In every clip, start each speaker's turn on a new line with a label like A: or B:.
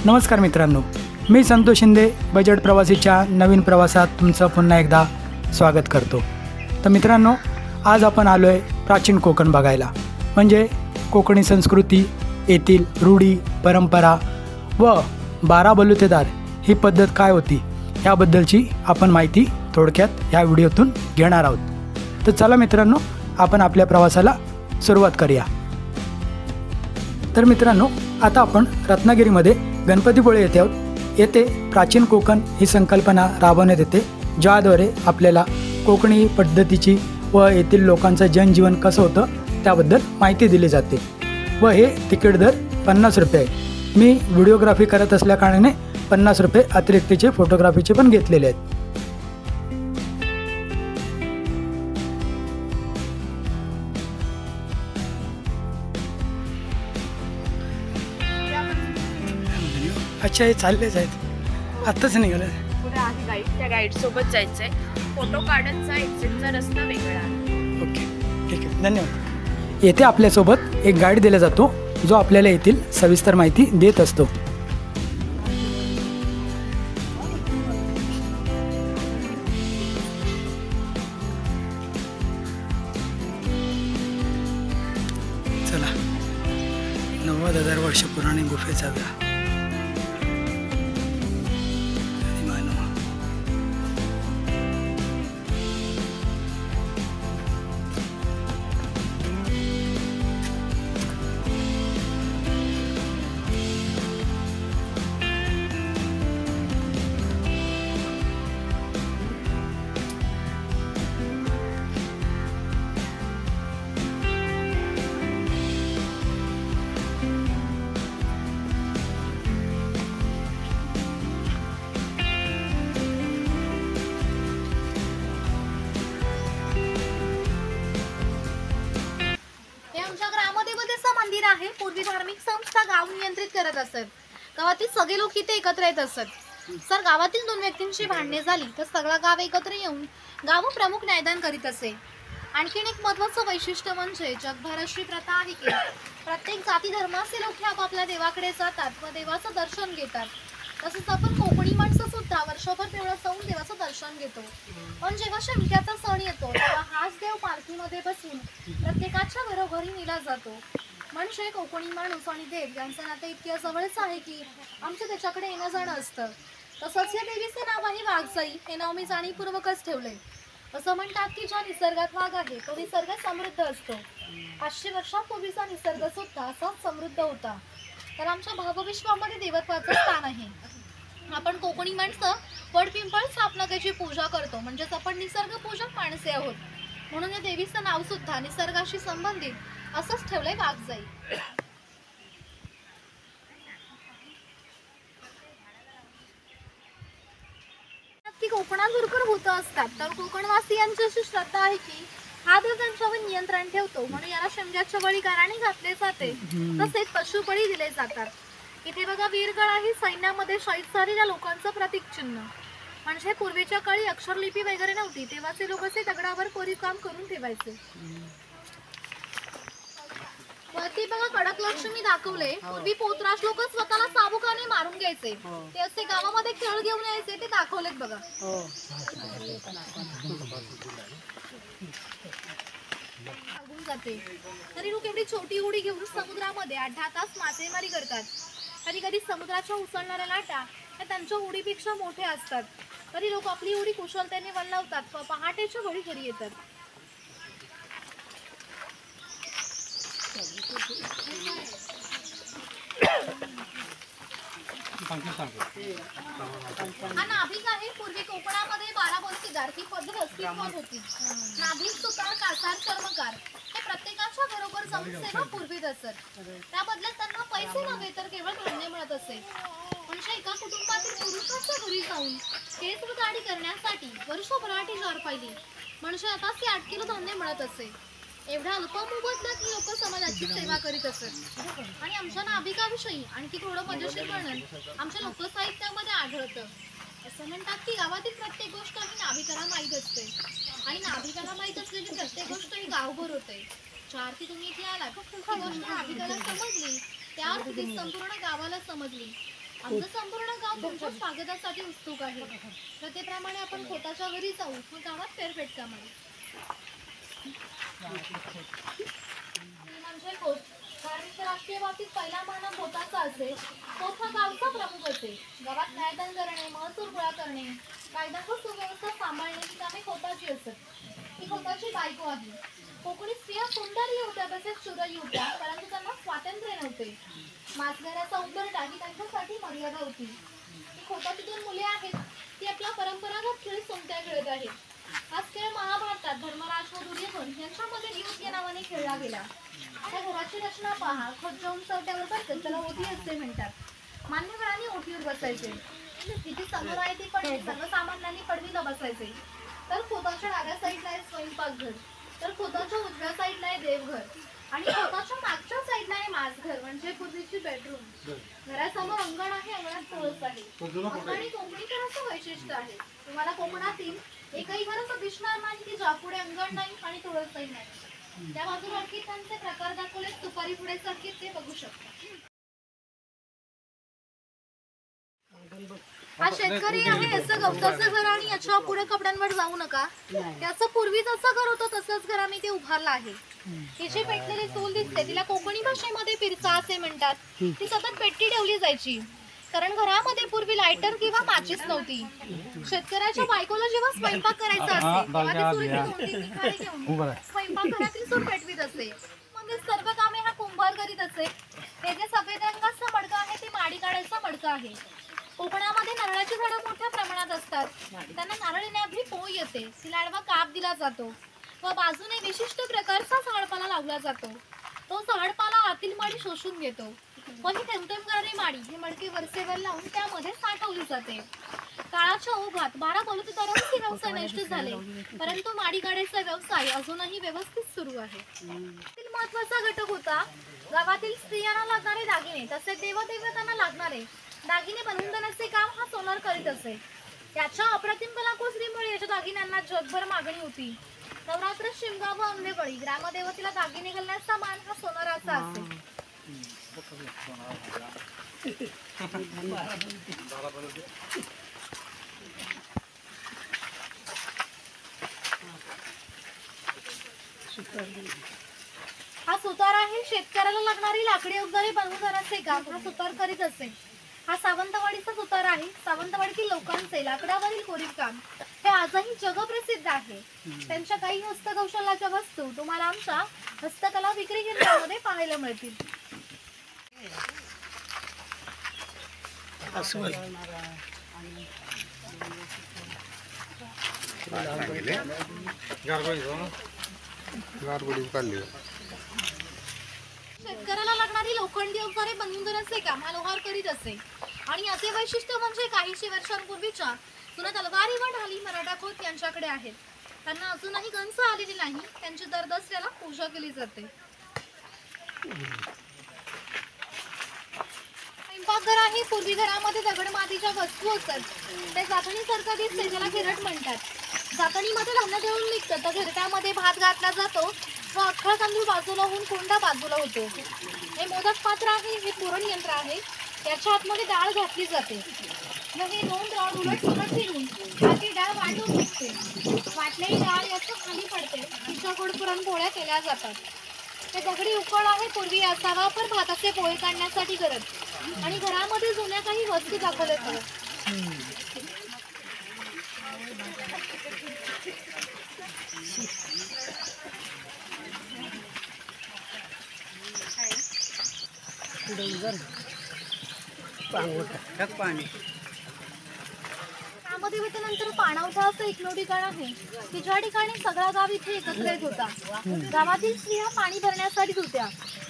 A: नमस्कार मित्रांनो, मी संतोष शिंदे बजेट प्रवासीच्या नवीन प्रवासात तुमचं पुन्हा एकदा स्वागत करतो। तर मित्रांनो, आज आपण आलो आहे प्राचीन कोकण बघायला, म्हणजे कोकणी संस्कृती, येथील रूढी परंपरा व 12 बलुतेदार ही पद्धत काय होती याबद्दलची आपण माहिती थोडक्यात ह्या व्हिडिओतून घेणार आहोत। तर चला मित्रांनो, आपण आपल्या प्रवासाला सुरुवात करूया। तर मित्रांनो, आता आपण रत्नागिरीमध्ये गणपतीपुळे येथे आहोत। येथे प्राचीन कोकण ही संकल्पना राबवण्यात येते, ज्याद्वारे आपल्याला कोकणी पद्धतीची व येथील लोकांचं जनजीवन कसं होतं त्याबद्दल माहिती दिली जाते व हे तिकीट दर 50 रुपये आहे। मी व्हिडिओग्राफी करत असल्याकारणाने 50 रुपये अतिरिक्तचे फोटोग्राफीचे पण घेतलेले आहेत। अच्छा, हे चाललेच आहेत, आत्ताच निघालं।
B: पुढे आहे गाईड, त्या गाईड सोबत जायचंय, फोटो काढत जा, एक्झिटचा रस्ता वेगळा आहे।
A: ओके, ठीक आहे, धन्यवाद। येथे आपल्यासोबत एक गाईड दिला जातो जो आपल्याला येथील सविस्तर माहिती देत असतो। चला, 90,000 वर्ष पुराणी गुफेचा व्या
C: मंदिर आहे। पूर्वी धार्मिक संस्था गाव नियंत्रित करत असत। गावातील सगळे लोक इथे एकत्र येत असत। जर गावातील 2 व्यक्तींची भांडणे झाली तर सगळा गाव एकत्र येऊन गाव प्रमुख न्यायदान करीत असे। आणखीन एक महत्त्वाचं वैशिष्ट्य म्हणजे जगभरात अशी प्रथा आहे की प्रत्येक जाती धर्माचे लोक आपापल्या देवाकडे जातात व देवाचं दर्शन घेतात। तसंच आपण कोकणी माणसं सुद्धा वर्षभर तेवढं जाऊन देवाचं दर्शन घेतो। पण जेव्हा शिमग्याचा सण येतो तेव्हा हाच देव पालखीमध्ये बसून प्रत्येकाच्या घरोघरी नेला जातो। म्हणजे कोकणी माणूस आणि देव यांचं नातं इतक्या जवळच आहे की आमचं त्याच्याकडे येणं जाणं असतं। तसंच या देवीचे नाव आहे वाघजाई। हे नाव मी जाणीवपूर्वकच ठेवले। असं म्हणतात की ज्या निसर्गात वाघ आहे तो निसर्ग समृद्ध असतो। 500 वर्षांपूर्वीचा निसर्ग सुद्धा असाच समृद्ध होता। तर आमच्या भावविश्वामध्ये देवत्वाचं स्थान आहे। आपण कोकणी माणसं वडपिंपळ स्थापनाची पूजा करतो, म्हणजेच आपण निसर्ग पूजक माणसे आहोत। म्हणून या देवीचं नाव सुद्धा निसर्गाशी संबंधित असंच ठेवलंय वाघजाई। की कोकणात भरपूर भूत असतात, तर कोकणवासियांची अशी श्रद्धा आहे की हा देव त्यांच्यावर नियंत्रण ठेवतो, म्हणून याला शिमग्याच्या बळी गाराणे घातले जाते। तसेच पशुबळी दिले जातात। इथे बघा वीरगळ आहे, सैन्यामध्ये शहीद झालेल्या लोकांचं प्रतीक चिन्ह। म्हणजे पूर्वीच्या काळी अक्षरलिपी वगैरे नव्हती, तेव्हाचे लोक असे दगडावर कोरीव काम करून ठेवायचे। वरती बघा कडक लक्ष्मी दाखवले। पूर्वी पोतराज लोक स्वतःला चाबुकाने मारून घ्यायचे, ते असे गावामध्ये खेळ घेऊन यायचे, ते दाखवलेत बघा। लागून जाते तरी लोक एवढी छोटी उडी घेऊन समुद्रामध्ये 8-10 तास मासेमारी करतात। कधी कधी समुद्राच्या उसळणाऱ्या लाटा या त्यांच्या उडीपेक्षा मोठ्या असतात, तरी लोक आपली उडी कुशलतेने वल्लवतात व पहाटेच्या वेळी घरी येतात। हा नाभिक आहे। पूर्वी कोकणामध्ये 12 बलुतेदार ही पद्धत अस्तित्वात होती। नाभिक, सुतार, कासार, चर्मकार हे प्रत्येकाच्या घरोघर जाऊन सेवा पुरवीत असत। त्या बदल्यात त्यांना पैसे नव्हे तर केवळ धान्य मिळत असे। म्हणजे एका कुटुंबातील पुरुषाच्या घरी जाऊन केस व दाढी करण्यासाठी वर्षभराची जार पाहिली, म्हणजे आता 8 किलो धान्य मिळत असे। एवढ्या अल्प मोबदल्यात ही लोक समाजाची सेवा करीत असत। आणि आमच्या नाभिकाविषयी आणखी थोडं मजेशीर वर्णन आमच्या लोकसाहित्यामध्ये आढळतं। असं म्हणतात की गावातील प्रत्येक गोष्ट ही नाभिकाला माहीत असते, आणि नाभिकाला माहीत असलेली प्रत्येक गोष्ट ही गावभर होते। ज्या अर्थी तुम्ही इथे आलात ती गोष्ट नाभिकाला समजली, त्या अर्थी ती संपूर्ण गावाला समजली। आमचं संपूर्ण गाव तुमच्या स्वागतासाठी उत्सुक आहे. तर त्याप्रमाणे आपण खोताच्या घरी जाऊ मग गावात फेरफेटका मारू. म्हणजे खोत कारण राष्ट्रीय बाबतीत पहिला मानव खोताचा असेल. खोत हा गावचा प्रमुख असेल. गावात न्यायदान करणे, महसूल गोळा करणे, कायदा व सुव्यवस्था सांभाळण्याची कामे खोताची असत. ही खोताची बायको आहे. कोकणी स्त्रिया सुंदरही होत्या तसेच शूरही होत्या, परंतु त्यांना स्वातंत्र्य नव्हते. मासघराचा उंबरठा ही त्यांच्यासाठी मर्यादा होती. ही खोताची 2 मुले आहेत. ती आपला परंपरागत खेळ सोंगट्या खेळत आहेत. हाच खेळ महाभारतात धर्मराज व दुर्योधन यांच्यामध्ये युद्ध या नावाने खेळला गेला. त्या घराची रचना पहा. खोत जाऊन चौट्यावर बसते त्याला ओटी असे म्हणतात. मान्यवरांनी ओटीवर बसायचे. तिथे समोर आहे ती पडवी सर्वसामान्यांनी पडवीला बसायचे. तर खोताच्या डाव्या साईडला आहे स्वयंपाकघर, तर खोताच्या उजव्या साईडला आहे देवघर आणि खोताच्या मागच्या साईडला आहे मासघर म्हणजे पूर्वीची बेडरूम. घरासमोर अंगण आहे, अंगणात तुळस आहे. अंगणी कोकणी घराचं वैशिष्ट्य आहे. तुम्हाला कोकणातील एकही घर असं दिसणार नाही की ज्यापुढे अंगण नाही आणि तुळसही नाही. त्या बाजूला आणखी त्यांचे प्रकार दाखवले. सुपारी पुढे सारखे ते बघू शकता. हा शेतकरी आहे याचं गवताचं घर आणि याच्या पुढे कपड्यांवर जाऊ नका. त्याचं पूर्वी जसं घर होतं तसंच घर आम्ही ते उभारलं आहे. तिची पेटलेली चूल दिसते, तिला कोकणी भाषेमध्ये पिरचा असे म्हणतात. ती सतत पेटती ठेवली जायची कारण घरामध्ये पूर्वी लायटर किंवा माचीस नव्हती. शेतकऱ्याच्या बायकोला जेव्हा स्वयंपाक करायचा असे तेव्हा ती चुलीची कोणती निखारे घेऊन स्वयंपाकघरातील चूल पेटवीत असे. म्हणजे सर्व कामे हा कुंभार करीत असे. हे जे सफेद रंगाचं मडकं आहे ते माडी काढायचं मडकं आहे. कोकणामध्ये नारळाची झाडं मोठ्या प्रमाणात असतात. त्यांना नारळ येण्याआधी पोळ येते, तिला आडवा काप दिला जातो व बाजूने विशिष्ट प्रकारचा झाडपाला लावला जातो. तो झाडपाला आतील माडी शोषून घेतो व ही थेंबथेंब करणारी माडी ही मडकी वरचेवर लावून त्यामध्ये साठवली जाते. काळाच्या ओघात 12 बलुतेदारांचे व्यवसाय नष्ट झाले, परंतु माडी काढायचा व्यवसाय अजूनही व्यवस्थित सुरू आहे. महत्वाचा घटक होता गावातील स्त्रियांना लागणारे दागिने तसेच देवदेवतांना लागणारे दागिने बनवून देण्याचे काम हा सोनार करीत असे. त्याच्या अप्रतिम कलाकुसरीमुळे याच्या दागिन्यांना जगभर मागणी होती. नवरात्र, शिमगा व अंधेबळी ग्रामदेवतेला दागिने घालण्याचा मान हा सोनाराचा असे. हा सुतार आहे. शेतकऱ्याला लागणारी लाकडी अवजारे बनवून देण्याचे काम हा सुतार करीत असे. हा सावंतवाडीचा सुतार आहे. सावंतवाडीतील लोकांचे लाकडावरील कोरीव काम हे आजही जगप्रसिद्ध आहे. त्यांच्या काही हस्तकौशल्याच्या वस्तू तुम्हाला आमच्या हस्तकला विक्री केंद्रामध्ये पाहायला मिळतील. शेतकऱ्याला लागणारी लोखंडी अवजारे बनवून देण्याचे काम हा लोहार करीत असे. आणि याचे वैशिष्ट्य म्हणजे काहीशे वर्षांपूर्वीच्या जुन्या तलवारी व ढाली मराठा खोत यांच्याकडे आहेत. त्यांना अजूनही गंज आलेली नाही. त्यांची दर दसऱ्याला पूजा केली जाते. स्वयंपाकघर आहे. पूर्वी घरामध्ये दगड मातीच्या वस्तू असतात. ते जातणीसारखं दिसते ज्याला घिरट म्हणतात. जातणीमध्ये धान्य दळून निघतं तर घरट्यामध्ये भात घातला जातो व अख्खा तांदूळ बाजूला होऊन कोंडा बाजूला होतो. हे मोदक पात्र आहे. हे पुरण यंत्र आहे. याच्या आतमध्ये डाळ घातली जाते व हे 2 रॉड उलट सुलट फिरून त्याची डाळ वाटून निघते. वाटलेली डाळ याचं खाली पडते. तिच्या गोड पुरणपोळ्या केल्या जातात. हे दगडी उकळ आहे. पूर्वी याचा वापर भाताचे पोळे काढण्यासाठी करत आणि घरामध्ये जुन्या काही वस्तू दाखवल्या जातात. त्यामध्ये नंतर पाणवठा असं एकमेव ठिकाण आहे की ज्या ठिकाणी सगळा गाव इथे एकत्र येत होता. गावातील स्त्रिया पाणी भरण्यासाठीच होत्या.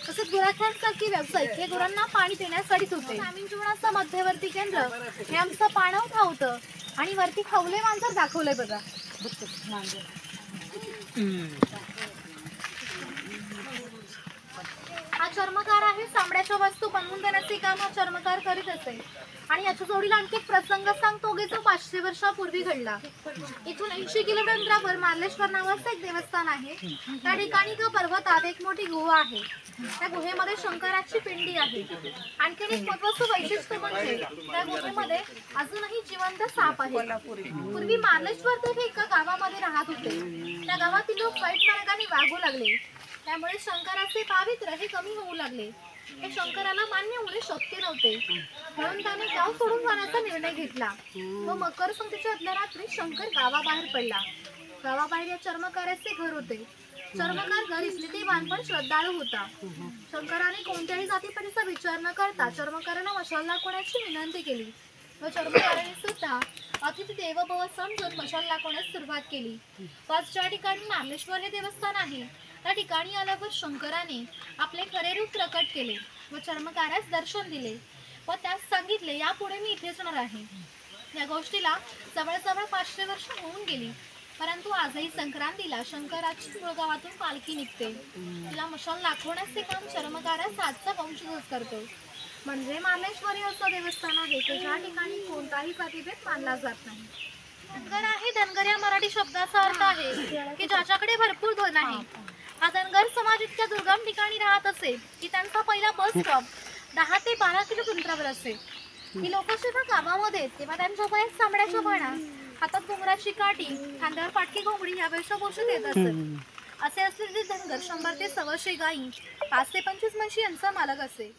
C: तसेच गुराख्यांसारखे व्यावसायिक हे गुरांना पाणी देण्यासाठीच होते. ग्रामीण जीवनाचं मध्यवर्ती केंद्र हे आमचं पाणवठा होतं आणि वरती खवले मांजर दाखवलंय बघा. हा चर्मकार आहे. चामड्याच्या वस्तू बनवून देण्याचे काम हा चर्मकार करीत असे. आणि याच्या जोडीला आणखी एक प्रसंग सांगतो की जो 500 वर्षापूर्वी घडला. इथून 80 किलोमीटर अंतरावर मार्लेश्वर नावाचं एक देवस्थान आहे. त्या ठिकाणी पर्वतात एक मोठी गुहा आहे. त्या गुहेमध्ये शंकराची पिंडी आहे. आणखीन एक महत्वाचं वैशिष्ट्य म्हणजे त्या गुहेमध्ये अजूनही जिवंत साप आहे. पूर्वी मार्लेश्वर ते एका गावामध्ये राहत होते. त्या गावातील लोक वाईट मार्गाने वागू लागले. त्यामुळे शंकराचे पावित्र्य हे कमी होऊ लागले. हे शंकराला मान्य होणे शक्य नव्हते. म्हणून त्याने गाव सोडून जाण्याचा निर्णय घेतला व मकर संक्रांतीच्या आदल्या रात्री शंकर गावाबाहेर पडला. गावाबाहेर या चर्मकाराचे घर होते. चर्मकार घर इस्लितीवान पण श्रद्धाळू होता. शंकराने कोणत्याही जातीपातीचा विचार न करता चर्मकाराला मशाल दाखवण्याची विनंती केली व चर्मकाराने सुद्धा अतिथी देवभव समजून मशाल दाखवण्यास सुरुवात केली. आज ज्या ठिकाणी मार्लेश्वर हे देवस्थान आहे त्या ठिकाणी आल्यावर शंकराने आपले खरे रूप प्रकट केले व चर्मकारास दर्शन दिले व त्यास सांगितले, यापुढे मी इथेच होणार आहे. या गोष्टीला जवळजवळ 500 वर्ष होऊन गेली. परंतु आजही संक्रांतीला शंकराची मूळ गावातून पालखी निघते. तिला मशाल दाखवण्याचे काम चर्मकारास आजचा वंशजच करतो. म्हणजे मार्लेश्वरी असं देवस्थान आहे की ज्या ठिकाणी कोणताही प्रतिभेद मानला जात नाही. धनगर आहे. धनगर या मराठी शब्दाचा अर्थ आहे की ज्याच्याकडे भरपूर धन आहे. हा धनगर समाज इतक्या दुर्गम ठिकाणी राहत असे की त्यांचा पहिला बस स्टॉप 10 ते 12 किलोमीटरवर असे. ही लोक जेव्हा गावामध्ये तेव्हा त्यांच्या पायात चामड्याच्या बाणा, हातात घुंगराची काठी, खांद्यावर पाटकी घोंगडी या वेशभूषेत येत असत. असे असलेले धनगर 100 ते 125 गायी, 5 ते 25 म्हशी यांचा मालक असे.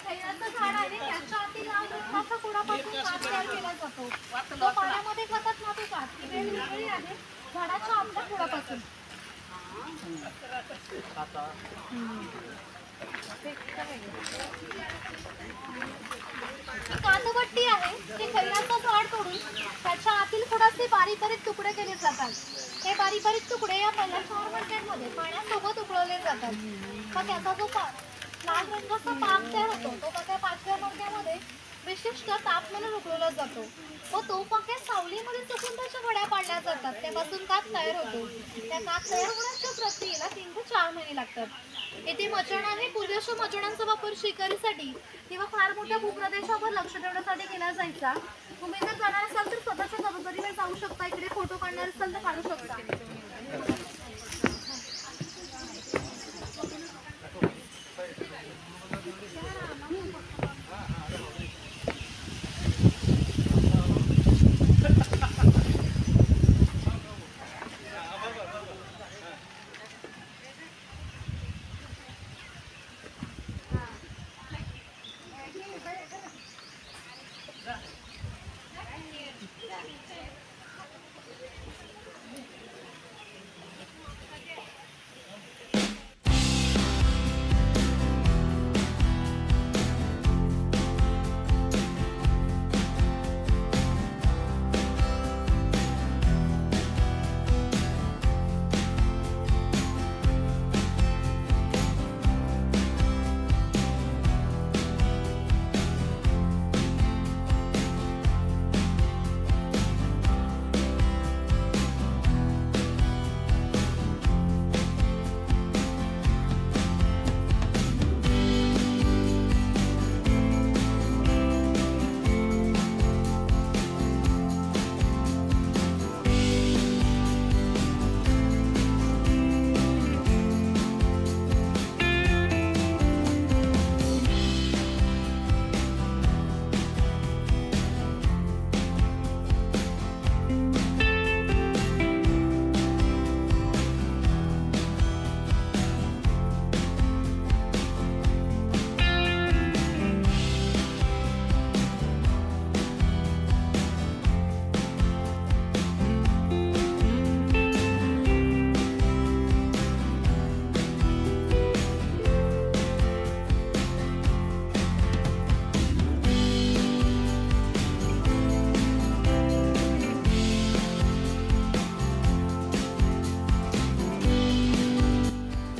C: खैराचं झाड आहे. त्याच्या आतील लाल रंगाच्या खोडापासून काठ तयार केला जातो. तो पाण्यामध्ये खतात माती काठ ही वेगवेगळी आहे झाडाच्या आतल्या खोडापासून. कातवट्टी आहे. ते खैराचं झाड तोडून त्याच्या आतील खोडाचे बारीक बारीक तुकडे केले जातात. हे बारीक बारीक तुकडे या पहिल्या 4 महिन्यांमध्ये पाण्यासोबत उकळवले जातात. पण त्याचा जो लाल रंगाचा पाक तयार होतो तो पाक 5व्या मडक्यामध्ये विशिष्ट तापमानावर उकळवला जातो व तो पाक सावलीमध्ये सुकून त्याच्या वड्या पाडल्या जातात. त्यापासून कात तयार होतो. त्या कात तयार होण्याच्या प्रक्रियेला 3 ते 4 महिने लागतात. येथे मचण आहे. पूर्वी अशा मचणांचा वापर शिकारीसाठी किंवा फार मोठ्या भूप्रदेशावर लक्ष ठेवण्यासाठी केला जायचा. तुम्ही जर जाणार असाल तर स्वतःच्या जबाबदारीने जाऊ शकता. इकडे फोटो काढणार असाल तर काढू शकता.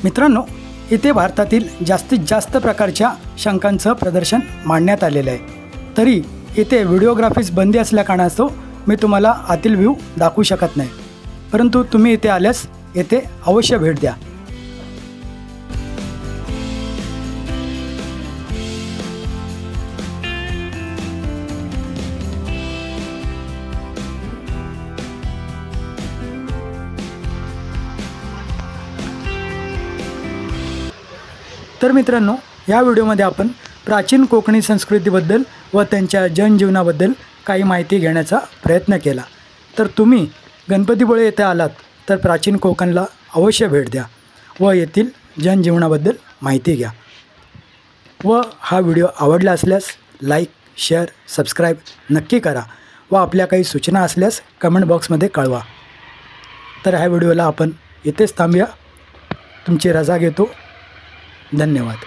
A: मित्रांनो, इथे भारतातील जास्तीत जास्त प्रकारच्या शंखांचं प्रदर्शन मांडण्यात आलेलं आहे. तरी इथे व्हिडिओग्राफीस बंदी असल्याकारणास्तव मी तुम्हाला आतील व्ह्यू दाखवू शकत नाही. परंतु तुम्ही इथे आल्यास येथे अवश्य भेट द्या. तर मित्रांनो, या व्हिडिओमध्ये आपण प्राचीन कोकणी संस्कृतीबद्दल व त्यांच्या जनजीवनाबद्दल काही माहिती घेण्याचा प्रयत्न केला. तर तुम्ही गणपतीपुळे येथे आलात तर प्राचीन कोकणला अवश्य भेट द्या व येथील जनजीवनाबद्दल माहिती घ्या. व हा व्हिडिओ आवडला असल्यास लाईक, शेअर, सबस्क्राईब नक्की करा व आपल्या काही सूचना असल्यास कमेंट बॉक्समध्ये कळवा. तर ह्या व्हिडिओला आपण इथेच थांबूया. तुमची रजा घेतो. धन्यवाद.